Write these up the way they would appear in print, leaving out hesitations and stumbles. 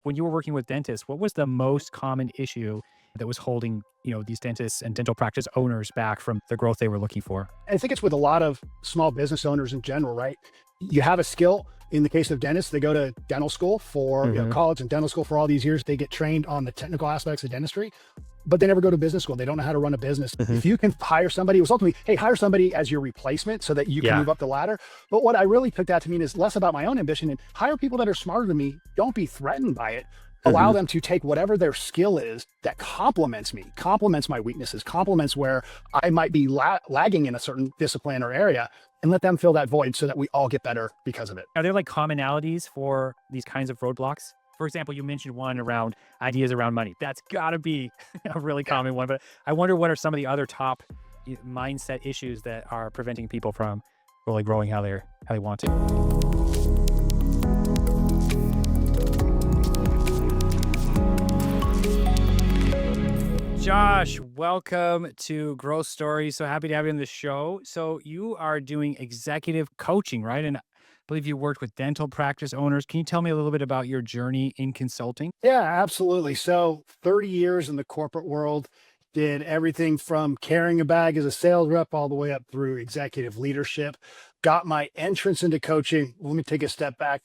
When you were working with dentists, what was the most common issue that was holding, these dentists and dental practice owners back from the growth they were looking for? I think it's with a lot of small business owners in general, right? You have a skill. In the case of dentists, they go to dental school for Hmm. college and dental school for all these years. They get trained on the technical aspects of dentistry, but they never go to business school. They don't know how to run a business. Hmm. If you can hire somebody, it was ultimately, hey, hire somebody as your replacement so that you can Yeah. move up the ladder. But what I really took that to mean is less about my own ambition and hire people that are smarter than me. Don't be threatened by it. Allow Hmm. them to take whatever their skill is that complements me, complements my weaknesses, complements where I might be lagging in a certain discipline or area, and let them fill that void so that we all get better because of it. Are there like commonalities for these kinds of roadblocks? For example, you mentioned one around ideas around money. That's got to be a really Yeah. common one. But I wonder what are some of the other top mindset issues that are preventing people from really growing how they want to. Josh, welcome to Growth Stories. So happy to have you on the show. So you are doing executive coaching, right? And I believe you worked with dental practice owners. Can you tell me a little bit about your journey in consulting? Yeah, absolutely. So 30 years in the corporate world, did everything from carrying a bag as a sales rep all the way up through executive leadership. Got my entrance into coaching. Let me take a step back.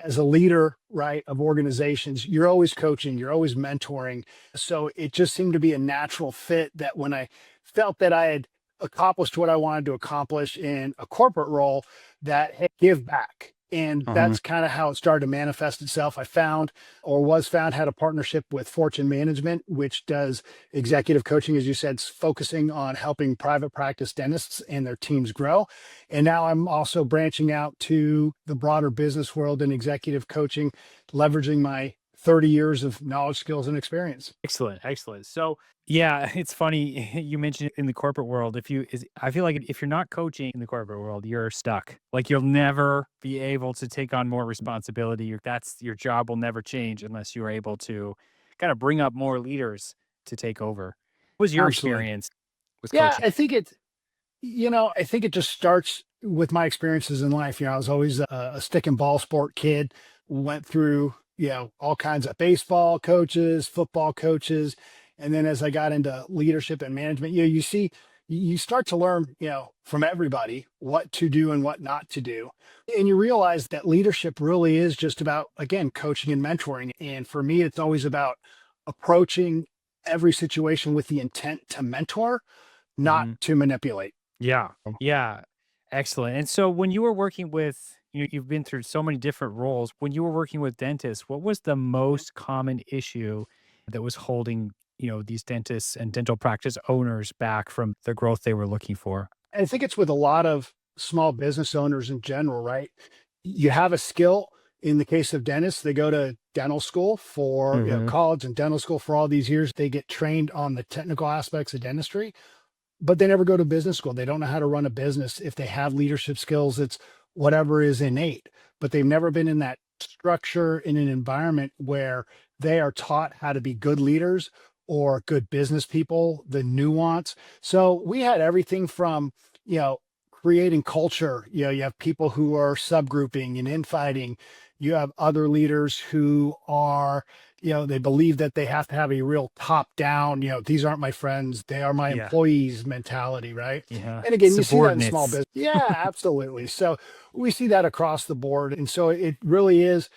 As a leader, right, of organizations, you're always coaching, you're always mentoring. So it just seemed to be a natural fit that when I felt that I had accomplished what I wanted to accomplish in a corporate role, that hey, give back. And Hmm. that's kind of how it started to manifest itself. I found or was found, had a partnership with Fortune Management, which does executive coaching, as you said, focusing on helping private practice dentists and their teams grow. And now I'm also branching out to the broader business world and executive coaching, leveraging my 30 years of knowledge, skills, and experience. Excellent, excellent. So yeah, it's funny you mentioned in the corporate world. I feel like if you're not coaching in the corporate world, you're stuck. Like you'll never be able to take on more responsibility. That's your job will never change unless you're able to kind of bring up more leaders to take over. What was your Absolutely. experience with Yeah, coaching? I think it just starts with my experiences in life. I was always a stick and ball sport kid, went through, all kinds of baseball coaches, football coaches. And then as I got into leadership and management, you start to learn, from everybody what to do and what not to do. And you realize that leadership really is just about, again, coaching and mentoring. And for me, it's always about approaching every situation with the intent to mentor, not Hmm. to manipulate. Yeah, yeah, excellent. And so when you were working with, you've been through so many different roles. When you were working with dentists, what was the most common issue that was holding, these dentists and dental practice owners back from the growth they were looking for? I think it's with a lot of small business owners in general, right? You have a skill. In the case of dentists, they go to dental school for Hmm. college and dental school for all these years. They get trained on the technical aspects of dentistry, but they never go to business school. They don't know how to run a business. If they have leadership skills, it's whatever is innate, but they've never been in that structure in an environment where they are taught how to be good leaders or good business people, the nuance. So we had everything from, you know, creating culture. You have people who are subgrouping and infighting. You have other leaders who are, they believe that they have to have a real top down, these aren't my friends, they are my Yeah, employees mentality, right? yeah, And again, you see that in small subordinates. business. Yeah, absolutely. So we see that across the board. And so it really is,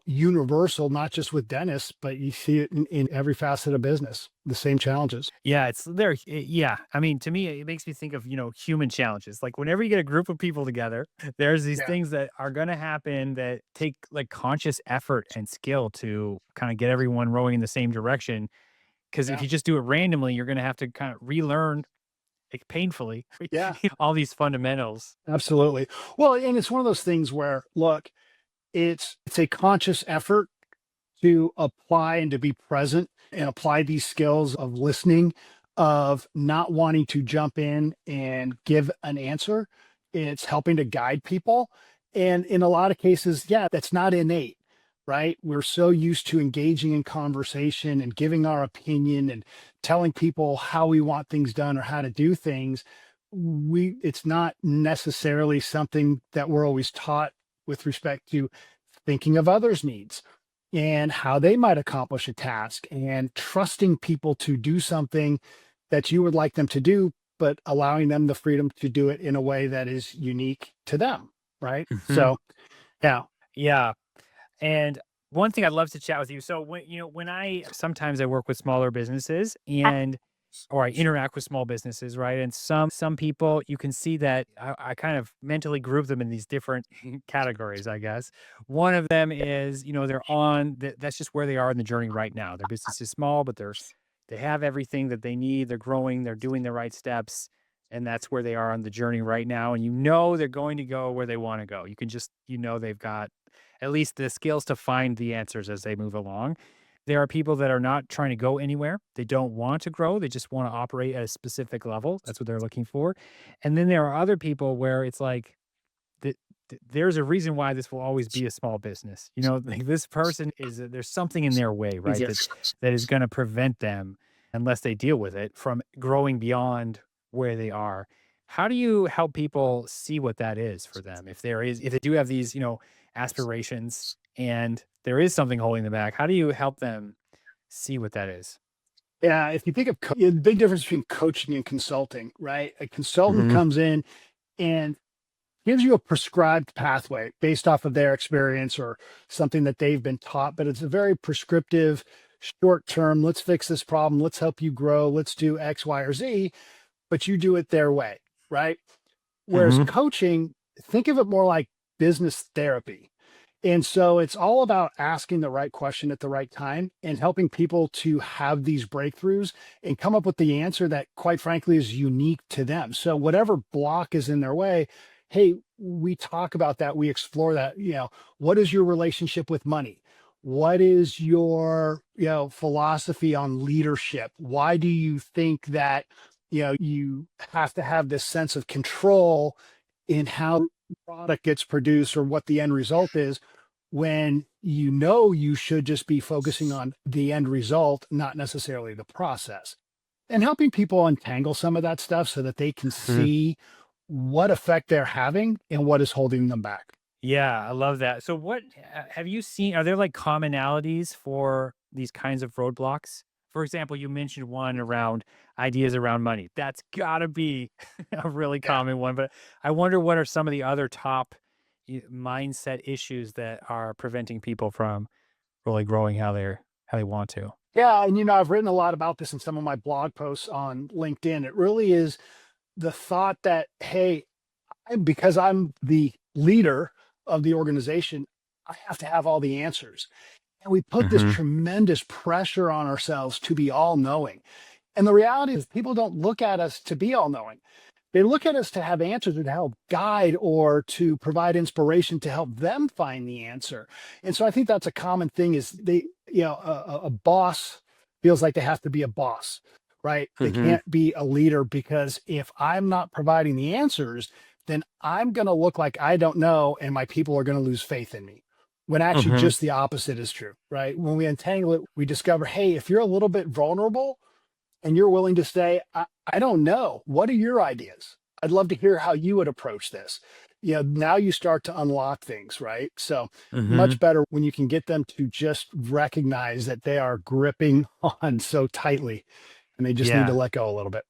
universal, not just with dentists, but you see it in every facet of business, the same challenges. Yeah, it's there. Yeah, I mean, to me, it makes me think of human challenges. Like whenever you get a group of people together, there's these Yeah. things that are going to happen that take like conscious effort and skill to kind of get everyone rowing in the same direction. Because if Yeah. you just do it randomly, you're going to have to kind of relearn like, painfully Yeah. all these fundamentals. Absolutely. Well, and it's one of those things where, look, it's a conscious effort to apply and to be present and apply these skills of listening, of not wanting to jump in and give an answer. It's helping to guide people. And in a lot of cases, yeah, that's not innate, right? We're so used to engaging in conversation and giving our opinion and telling people how we want things done or how to do things. It's not necessarily something that we're always taught with respect to thinking of others' needs. and how they might accomplish a task, and trusting people to do something that you would like them to do, but allowing them the freedom to do it in a way that is unique to them. Right. Mhm. So, yeah. Yeah. And one thing I'd love to chat with you. So when I sometimes I work with smaller businesses and or I interact with small businesses, right? And some people you can see that I kind of mentally group them in these different categories, I guess. One of them is, they're that's just where they are in the journey right now. Their business is small, but they have everything that they need. They're growing, they're doing the right steps, and that's where they are on the journey right now. And they're going to go where they want to go. You can just, they've got at least the skills to find the answers as they move along. There are people that are not trying to go anywhere. They don't want to grow. They just want to operate at a specific level. That's what they're looking for. And then there are other people where it's like, th- there's a reason why this will always be a small business. Like this person there's something in their way, right? That is going to prevent them, unless they deal with it, from growing beyond where they are. How do you help people see what that is for them? If they do have these, aspirations and there is something holding them back, how do you help them see what that is? Yeah, if you think of the big difference between coaching and consulting, right? A consultant Mhm. comes in and gives you a prescribed pathway based off of their experience or something that they've been taught, but it's a very prescriptive, short term, let's fix this problem, let's help you grow, let's do X, Y, or Z, but you do it their way, right? Whereas Mhm. coaching, think of it more like business therapy. And so it's all about asking the right question at the right time and helping people to have these breakthroughs and come up with the answer that, quite frankly, is unique to them. So, whatever block is in their way, hey, we talk about that. We explore that. What is your relationship with money? What is your, philosophy on leadership? Why do you think that, you have to have this sense of control in how the product gets produced or what the end result is, when you should just be focusing on the end result, not necessarily the process. And helping people untangle some of that stuff so that they can Mhm. see what effect they're having and what is holding them back. Yeah, I love that. So what have you seen? Are there like commonalities for these kinds of roadblocks? For example, you mentioned one around ideas around money. That's gotta be a really Yeah. common one, but I wonder what are some of the other top mindset issues that are preventing people from really growing how they want to. Yeah. And, I've written a lot about this in some of my blog posts on LinkedIn. It really is the thought that, hey, because I'm the leader of the organization, I have to have all the answers. And we put this Mhm. tremendous pressure on ourselves to be all knowing. And the reality is, people don't look at us to be all knowing. They look at us to have answers or to help guide or to provide inspiration to help them find the answer. And so I think that's a common thing is a boss feels like they have to be a boss, right? They Mhm. can't be a leader because if I'm not providing the answers, then I'm going to look like I don't know and my people are going to lose faith in me. When actually Mhm. just the opposite is true, right? When we untangle it, we discover, hey, if you're a little bit vulnerable, and you're willing to say, I don't know. What are your ideas? I'd love to hear how you would approach this. Now you start to unlock things, right? So much Mhm. better when you can get them to just recognize that they are gripping on so tightly and they just need to Yeah. let go a little bit.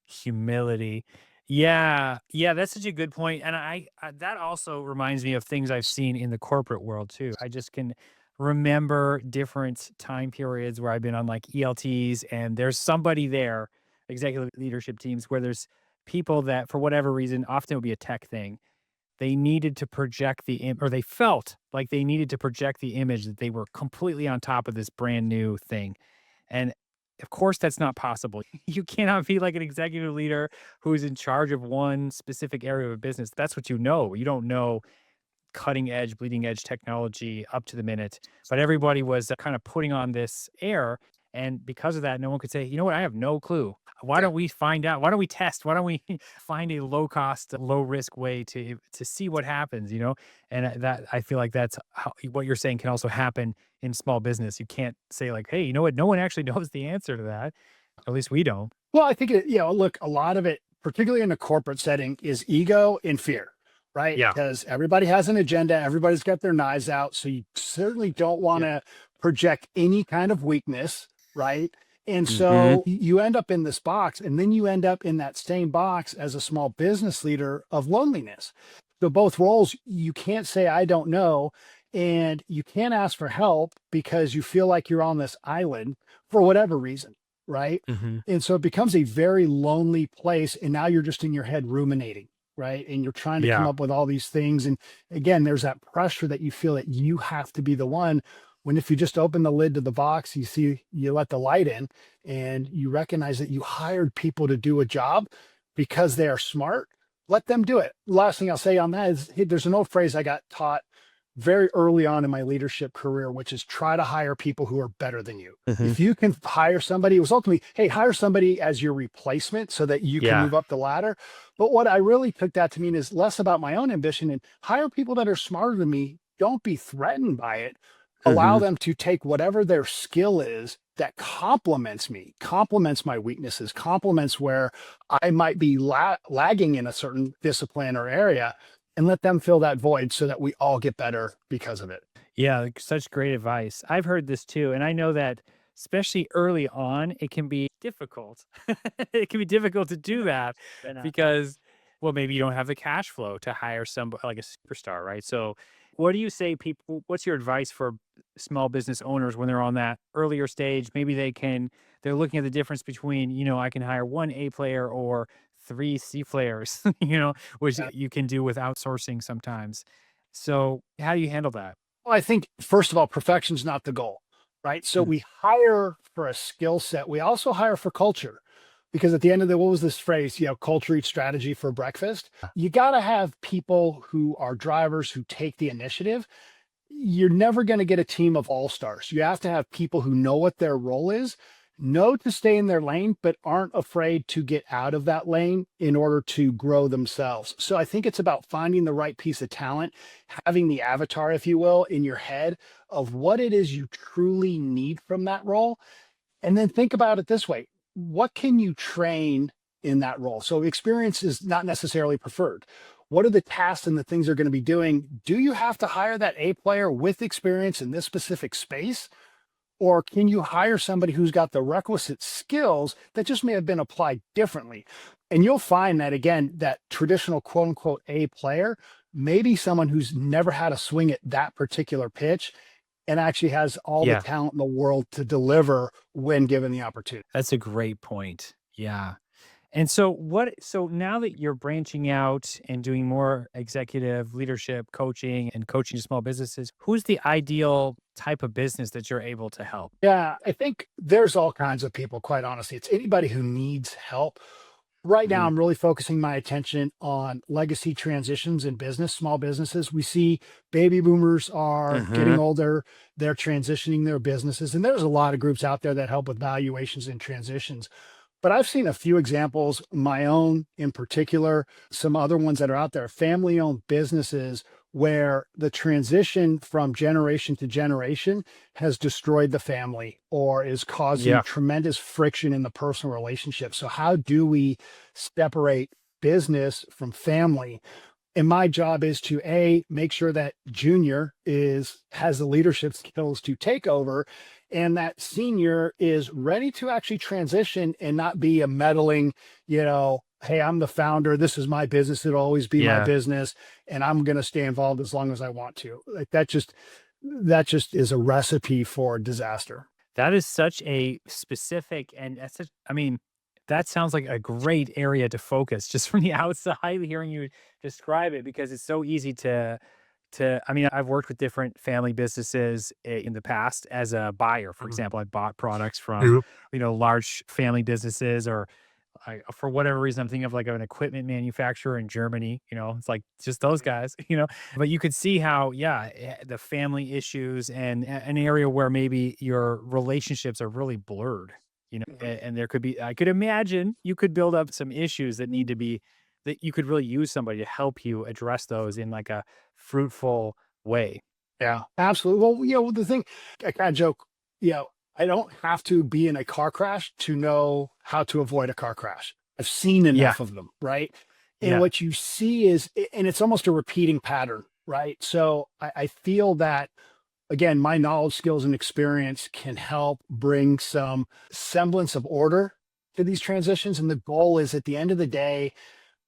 Humility. Yeah, yeah, that's such a good point, and that also reminds me of things I've seen in the corporate world too. I just can remember different time periods where I've been on like ELTs, and there's somebody there, executive leadership teams, where there's people that, for whatever reason, often it would be a tech thing. They needed to project or they felt like they needed to project the image that they were completely on top of this brand new thing. And of course, that's not possible. You cannot be like an executive leader who's in charge of one specific area of a business. That's what you know. You don't know cutting edge, bleeding edge technology up to the minute. But everybody was kind of putting on this air. And because of that, no one could say, you know what, I have no clue. Why Yeah. don't we find out? Why don't we test? Why don't we find a low cost, low risk way to see what happens, And that I feel like that's what you're saying can also happen in small business. You can't say like, hey, you know what? No one actually knows the answer to that. At least we don't. Well, I think, look, a lot of it, particularly in a corporate setting, is ego and fear. right? Yeah. Because everybody has an agenda, everybody's got their knives out. So you certainly don't want Yeah. to project any kind of weakness, right? And Hmm. so you end up in this box, and then you end up in that same box as a small business leader of loneliness. So both roles, you can't say, I don't know. And you can't ask for help because you feel like you're on this island for whatever reason, right? Hmm. And so it becomes a very lonely place. And now you're just in your head ruminating, right? And you're trying to come Yeah. up with all these things. And again, there's that pressure that you feel that you have to be the one. When if you just open the lid to the box, you see, you let the light in and you recognize that you hired people to do a job because they are smart, let them do it. Last thing I'll say on that is, hey, there's an old phrase I got taught very early on in my leadership career, which is try to hire people who are better than you. Hmm. If you can hire somebody, it was ultimately, hey, hire somebody as your replacement so that you can Yeah. move up the ladder. But what I really took that to mean is less about my own ambition and hire people that are smarter than me. Don't be threatened by it. Allow Hmm. them to take whatever their skill is that complements me, complements my weaknesses, complements where I might be lagging in a certain discipline or area, and let them fill that void so that we all get better because of it. Yeah, like, such great advice. I've heard this too, and I know that especially early on, it can be difficult. It can be difficult to do that because, well, maybe you don't have the cash flow to hire somebody like a superstar, right? So, what do you say people what's your advice for small business owners when they're on that earlier stage? Maybe they're looking at the difference between, I can hire one A player or three C players, which Yeah. you can do with outsourcing sometimes. So, how do you handle that? Well, I think first of all, perfection's not the goal, right? So we hire for a skill set. We also hire for culture because at the end of the, what was this phrase? Culture eats strategy for breakfast. You got to have people who are drivers who take the initiative. You're never going to get a team of all stars. You have to have people who know what their role is, know to stay in their lane, but aren't afraid to get out of that lane in order to grow themselves. So I think it's about finding the right piece of talent, having the avatar, if you will, in your head of what it is you truly need from that role. And then think about it this way: what can you train in that role? So experience is not necessarily preferred. What are the tasks and the things they're going to be doing? Do you have to hire that A player with experience in this specific space? Or can you hire somebody who's got the requisite skills that just may have been applied differently? And you'll find that again, that traditional quote unquote A player may be someone who's never had a swing at that particular pitch and actually has all the Yeah, talent in the world to deliver when given the opportunity. that's a great point. Yeah. And so now that you're branching out and doing more executive leadership coaching and coaching small businesses, who's the ideal type of business that you're able to help? Yeah, I think there's all kinds of people, quite honestly. It's anybody who needs help. Right now, Mhm. I'm really focusing my attention on legacy transitions in business, small businesses. We see baby boomers are getting Mhm. older, they're transitioning their businesses, and there's a lot of groups out there that help with valuations and transitions. But I've seen a few examples, my own in particular, some other ones that are out there, family owned businesses where the transition from generation to generation has destroyed the family or is causing Yeah. tremendous friction in the personal relationship. So, how do we separate business from family? And my job is to make sure that junior is has the leadership skills to take over and that senior is ready to actually transition and not be a meddling, hey, I'm the founder, this is my business, it'll always be my Yeah. business, and I'm going to stay involved as long as I want to. Like that just is a recipe for disaster. That is such a specific and that's such I mean, that sounds like a great area to focus just from the outside hearing you describe it because it's so easy to I mean, I've worked with different family businesses in the past as a buyer. For Mhm. example, I bought products from, Yeah. large family businesses or for whatever reason, I'm thinking of like an equipment manufacturer in Germany. It's like just those guys. But you could see how, yeah, the family issues and an area where maybe your relationships are really blurred. Mhm. And there could be, I could imagine you could build up some issues that need to be that you could really use somebody to help you address those in like a fruitful way. Yeah, absolutely. Well, the thing I kind of joke, I don't have to be in a car crash to know how to avoid a car crash. I've seen Yeah. enough of them, right? And Yeah. what you see is, and it's almost a repeating pattern, right? So I feel that, again, my knowledge, skills, and experience can help bring some semblance of order to these transitions. And the goal is, at the end of the day,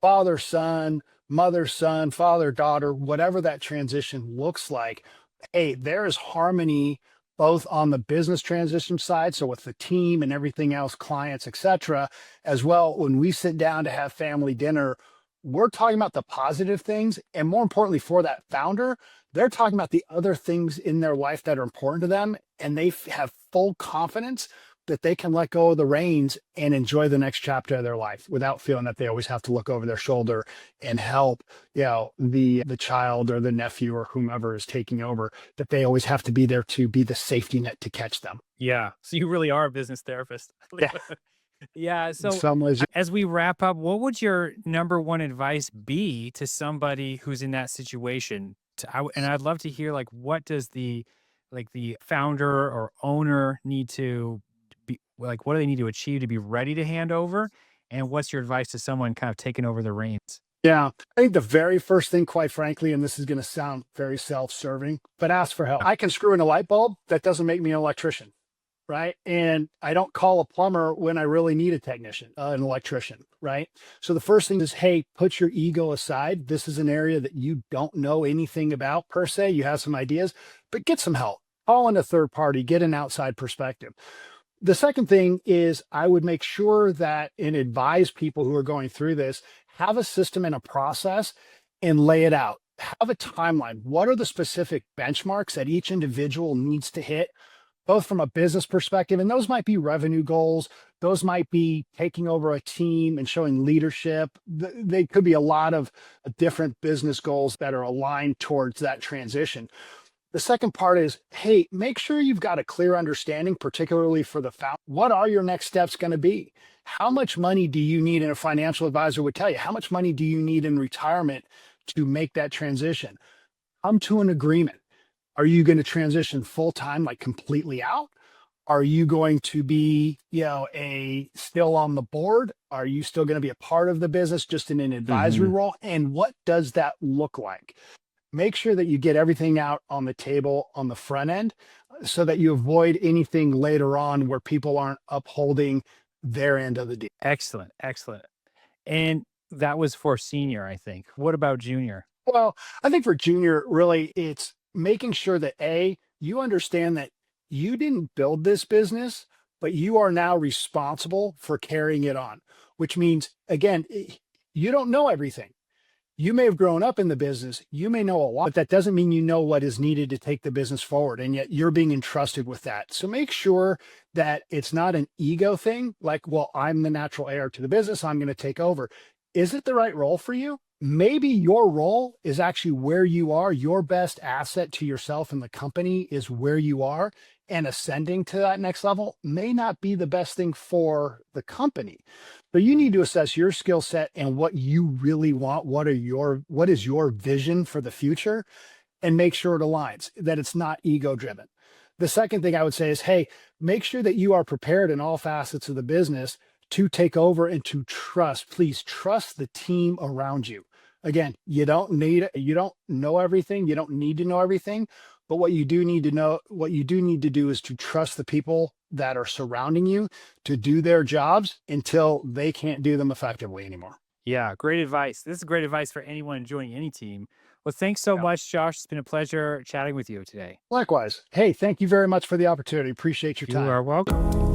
father, son, father, daughter, whatever that transition looks like, hey, there is harmony both on the business transition side, so with the team and everything else, clients, etc., as well. When we sit down to have family dinner, we're talking about the positive things, and more importantly, for that founder, they're talking about the other things in their life that are important to them, and they have full confidence that they can let go of the reins and enjoy the next chapter of their life without feeling that they always have to look over their shoulder and help, the child or the nephew or whomever is taking over, that they always have to be there to be the safety net to catch them. Yeah. So you really are a business therapist. Yeah. Yeah. In So some ways. as we wrap up, what would your number one advice be to somebody who's in that situation? And I'd love to hear, like, what does the founder or owner need to be like? What do they need to achieve to be ready to hand over? And what's your advice to someone kind of taking over the reins? Yeah. I think the very first thing, quite frankly, and this is going to sound very self-serving, but ask for help. I can screw in a light bulb. That doesn't make me an electrician. Right. And I don't call a plumber when I really need a technician, an electrician. Right. So the first thing is, hey, put your ego aside. This is an area that you don't know anything about per se. You have some ideas, but get some help. Call in a third party, get an outside perspective. The second thing is, I would make sure that, and advise people who are going through this, have a system and a process and lay it out. Have a timeline. What are the specific benchmarks that each individual needs to hit, both from a business perspective, and those might be revenue goals, those might be taking over a team and showing leadership. They could be a lot of different business goals that are aligned towards that transition. The second part is, hey, make sure you've got a clear understanding, particularly for the founder. What are your next steps going to be? How much money do you need? And a financial advisor would tell you, how much money do you need in retirement to make that transition? Come to an agreement. Are you going to transition full time, like completely out? Are you going to be, still on the board? Are you still going to be a part of the business, just in an advisory Hmm. role? And what does that look like? Make sure that you get everything out on the table on the front end, so that you avoid anything later on where people aren't upholding their end of the deal. Excellent. Excellent. And that was for senior, I think. What about junior? Well, I think for junior, really, it's making sure that, A, you understand that you didn't build this business, but you are now responsible for carrying it on, which means, again, you don't know everything. You may have grown up in the business, you may know a lot, but that doesn't mean you know what is needed to take the business forward. And yet you're being entrusted with that. So make sure that it's not an ego thing, like, well, I'm the natural heir to the business, I'm going to take over. Is it the right role for you? Maybe your role is actually where you are. Your best asset to yourself and the company is where you are, and ascending to that next level may not be the best thing for the company. So you need to assess your skill set and what you really want. What is your vision for the future, and make sure it aligns, that it's not ego driven. The second thing I would say is, hey, make sure that you are prepared in all facets of the business to take over and to trust. Please trust the team around you. Again, you don't know everything. You don't need to know everything. But what you do need to do is to trust the people that are surrounding you to do their jobs until they can't do them effectively anymore. Yeah, great advice. This is great advice for anyone joining any team. Well, thanks so Yeah. much, Josh. It's been a pleasure chatting with you today. Likewise. Hey, thank you very much for the opportunity. Appreciate your You time. are welcome.